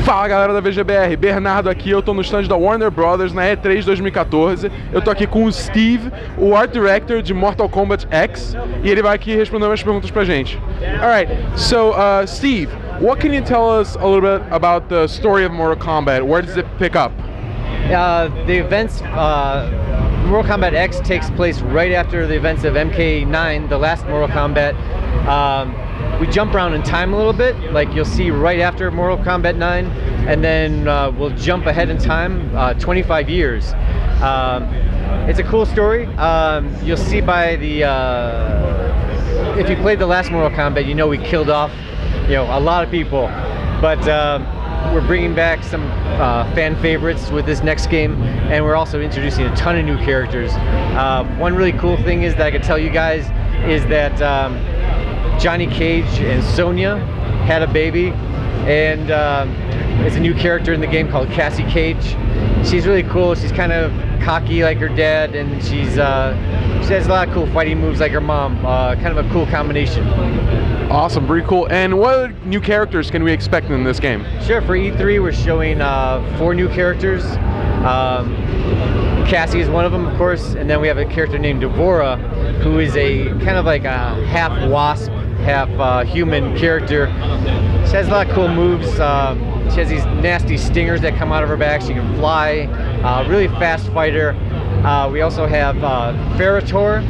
Fala galera da VGBR, Bernardo aqui, eu tô no stand da Warner Brothers na E3 2014. Eu tô aqui com o Steve, o Art Director de Mortal Kombat X, e ele vai aqui responder umas perguntas pra gente. Alright, so Steve, what can you tell us a little bit about the story of Mortal Kombat? Where does it pick up? The events, Mortal Kombat X takes place right after the events of MK9, the last Mortal Kombat. We jump around in time a little bit, like you'll see right after Mortal Kombat 9, and then we'll jump ahead in time 25 years. It's a cool story. You'll see by the, if you played the last Mortal Kombat, you know we killed off, a lot of people, but we're bringing back some fan favorites with this next game, and we're also introducing a ton of new characters. One really cool thing is that I can tell you guys is that Johnny Cage and Sonya had a baby, and it's a new character in the game called Cassie Cage. She's really cool. She's kind of cocky like her dad, and she has a lot of cool fighting moves like her mom. Kind of a cool combination. Awesome, pretty cool. And what new characters can we expect in this game? Sure, for E3 we're showing 4 new characters. Cassie is one of them, of course, and then we have a character named Devora, who is a kind of like a half wasp, half human character. She has a lot of cool moves. She has these nasty stingers that come out of her back. She can fly. Really fast fighter. We also have Ferrator,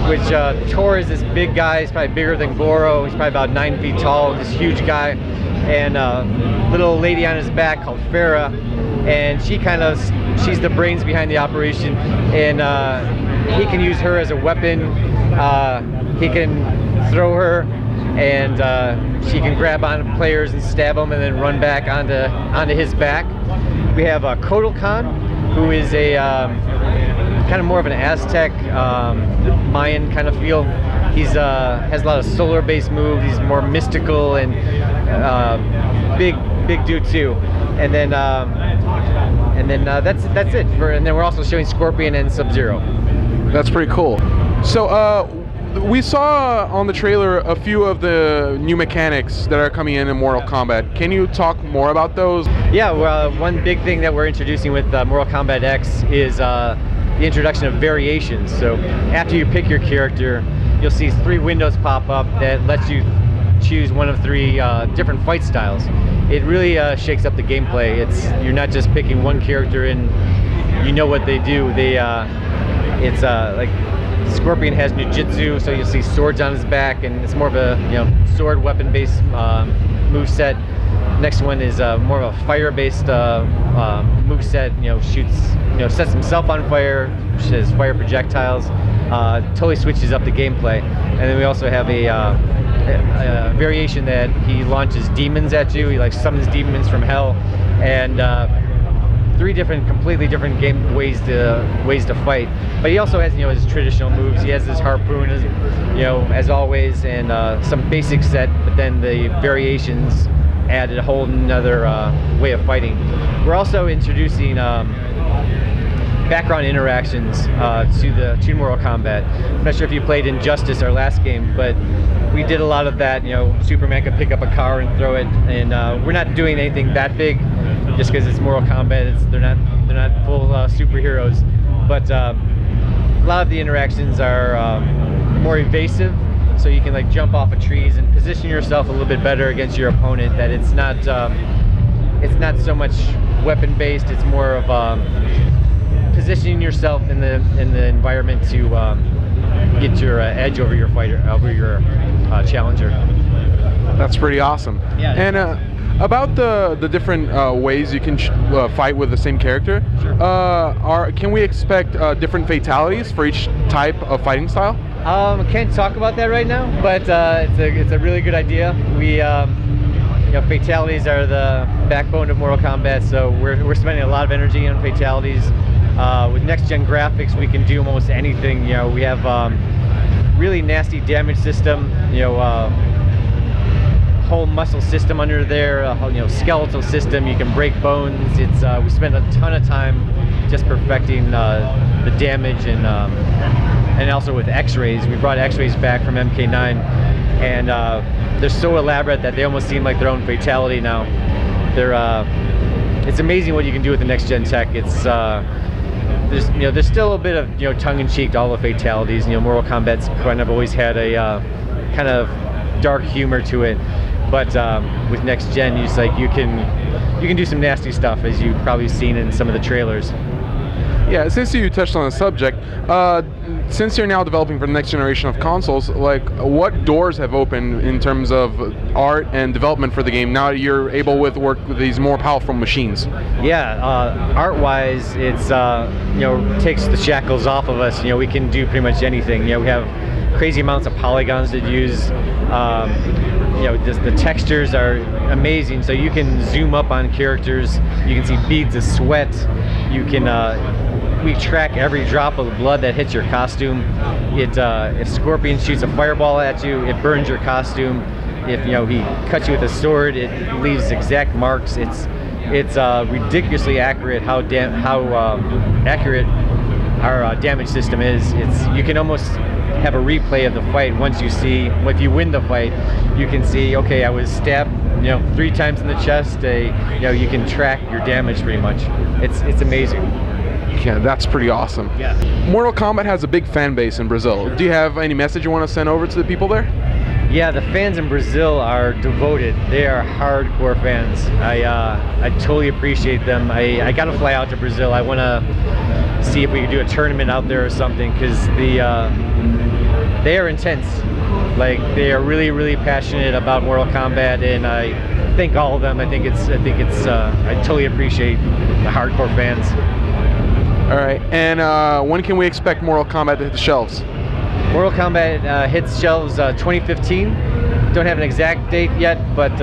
which Tor is this big guy. He's probably bigger than Goro. He's probably about 9 feet tall. This huge guy, and a little lady on his back called Farah, and she's the brains behind the operation, and he can use her as a weapon. He can throw her, and she can grab onto players and stab them and then run back onto his back. We have Kotal Khan, who is a kind of more of an Aztec, Mayan kind of feel. He's has a lot of solar-based moves. He's more mystical and big dude too. And then that's it. And then we're also showing Scorpion and Sub-Zero. That's pretty cool. So we saw on the trailer a few of the new mechanics that are coming in Mortal Kombat. Can you talk more about those? Yeah, well, one big thing that we're introducing with Mortal Kombat X is the introduction of variations. So after you pick your character, you'll see 3 windows pop up that lets you choose one of 3 different fight styles. It really shakes up the gameplay. You're not just picking one character and you know what they do. It's like Scorpion has Jiu-Jitsu, so you'll see swords on his back, and it's more of a sword weapon-based move set. Next one is more of a fire-based move set. Shoots, sets himself on fire, has fire projectiles. Totally switches up the gameplay. And then we also have a variation that he launches demons at you. He summons demons from hell, and 3 completely different ways to fight. But he also has his traditional moves. He has his harpoon, as always, and some basic set. But then the variations added a whole another way of fighting. We're also introducing background interactions to Mortal Kombat. I'm not sure if you played Injustice, our last game, but we did a lot of that. Superman could pick up a car and throw it, and we're not doing anything that big, just because it's Mortal Kombat. They're not full superheroes, but a lot of the interactions are more evasive, so you can jump off of trees and position yourself a little bit better against your opponent. That it's not so much weapon based. It's more of positioning yourself in the environment to get your edge over your challenger. That's pretty awesome. Yeah. And about the different ways you can fight with the same character, sure. Can we expect different fatalities for each type of fighting style? I can't talk about that right now, but it's a really good idea. We fatalities are the backbone of Mortal Kombat, so we're spending a lot of energy on fatalities. With next-gen graphics, we can do almost anything. We have really nasty damage system. Whole muscle system under there. A whole skeletal system. You can break bones. We spend a ton of time just perfecting the damage, and also with X-rays. We brought X-rays back from MK9, and they're so elaborate that they almost seem like their own fatality now. It's amazing what you can do with the next gen tech. It's there's still a bit of tongue-in-cheek to all the fatalities. Mortal Kombat's kind of always had a kind of dark humor to it, but with next gen, you can do some nasty stuff, as you've probably seen in some of the trailers. Yeah, since you touched on the subject, since you're now developing for the next generation of consoles, like what doors have opened in terms of art and development for the game now that you're able to work with these more powerful machines? Yeah, art-wise, it's takes the shackles off of us. We can do pretty much anything. We have crazy amounts of polygons to use. The textures are amazing, so you can zoom up on characters. You can see beads of sweat. You can we track every drop of blood that hits your costume. If Scorpion shoots a fireball at you, it burns your costume. If he cuts you with a sword, it leaves exact marks. It's ridiculously accurate how accurate our damage system is. You can almost have a replay of the fight once you see. If you win the fight, you can see, okay, I was stabbed 3 times in the chest. You can track your damage pretty much. It's amazing. Yeah, that's pretty awesome. Yeah. Mortal Kombat has a big fan base in Brazil. Do you have any message you want to send over to the people there? Yeah, the fans in Brazil are devoted. They are hardcore fans. I totally appreciate them. I got to fly out to Brazil. I want to see if we can do a tournament out there or something, because they are intense. Like, they are really, really passionate about Mortal Kombat, and I thank all of them. I totally appreciate the hardcore fans. All right, and when can we expect Mortal Kombat to hit the shelves? Mortal Kombat hits shelves 2015. Don't have an exact date yet, but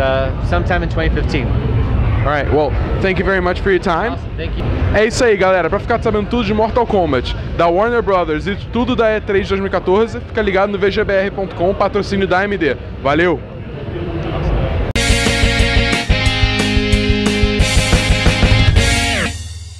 sometime in 2015. All right, well, thank you very much for your time. Awesome, thank you. É isso aí, galera. Pra ficar sabendo tudo de Mortal Kombat, da Warner Brothers e tudo da E3 de 2014, fica ligado no vgbr.com, patrocínio da AMD. Valeu!